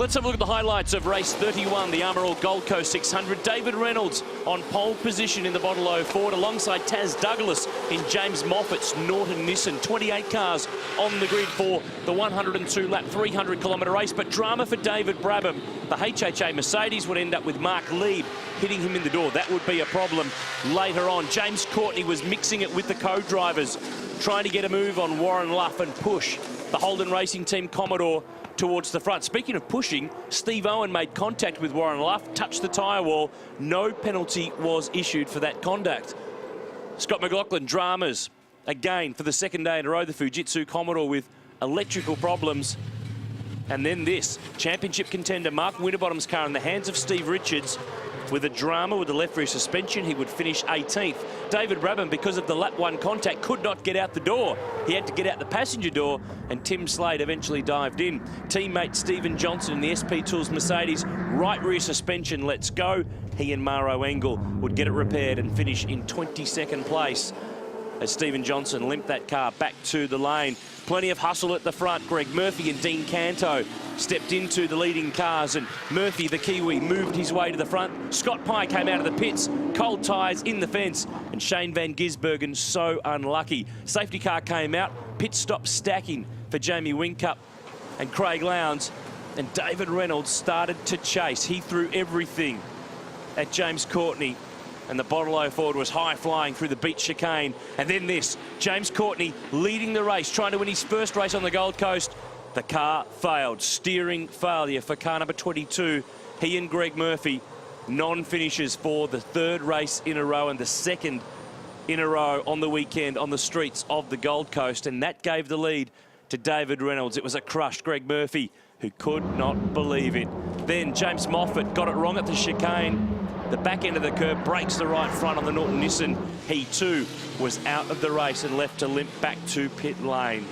Let's have a look at the highlights of race 31, the Armour All Gold Coast 600. David Reynolds on pole position in the Barbagallo Ford alongside Taz Douglas in James Moffat's Norton Nissan. 28 cars on the grid for the 102-lap, 300-kilometre race. But drama for David Brabham. The HHA Mercedes would end up with Mark Lieb hitting him in the door. That would be a problem later on. James Courtney was mixing it with the co-drivers, trying to get a move on Warren Luff and push the Holden Racing Team Commodore towards the front. Speaking of pushing, Steve Owen made contact with Warren Luff, touched the tyre wall. No penalty was issued for that conduct. Scott McLaughlin, dramas again for the second day in a row. The Fujitsu Commodore with electrical problems. And then this, championship contender Mark Winterbottom's car in the hands of Steve Richards with a drama with the left rear suspension. He would finish 18th. David Brabham, because of the lap 1 contact, could not get out the door. He had to get out the passenger door, and Tim Slade eventually dived in. Teammate Stephen Johnson in the SP Tools Mercedes, right rear suspension lets go. He and Maro Engel would get it repaired and finish in 22nd place as Stephen Johnson limped that car back to the lane. Plenty of hustle at the front. Greg Murphy and Dean Canto stepped into the leading cars, and Murphy, the Kiwi, moved his way to the front. Scott Pye came out of the pits, cold tyres in the fence, and Shane Van Gisbergen so unlucky. Safety car came out, pit stop stacking for Jamie Whincup and Craig Lowndes, and David Reynolds started to chase. He threw everything at James Courtney, and the Barbagallo Ford was high-flying through the beach chicane. And then this, James Courtney leading the race, trying to win his first race on the Gold Coast. The car failed. Steering failure for car number 22. He and Greg Murphy, non-finishers for the third race in a row and the second in a row on the weekend on the streets of the Gold Coast. And that gave the lead to David Reynolds. It was a crushed Greg Murphy who could not believe it. Then James Moffat got it wrong at the chicane. The back end of the curb breaks the right front on the Norton Nissan. He too was out of the race and left to limp back to pit lane.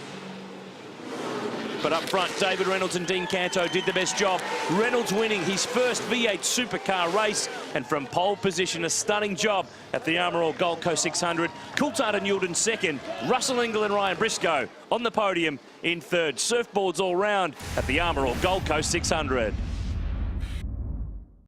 But up front, David Reynolds and Dean Canto did the best job. Reynolds winning his first V8 supercar race, and from pole position, a stunning job at the Armour All Gold Coast 600. Coulthard and Youlden second, Russell Engel and Ryan Briscoe on the podium in third. Surfboards all round at the Armour All Gold Coast 600.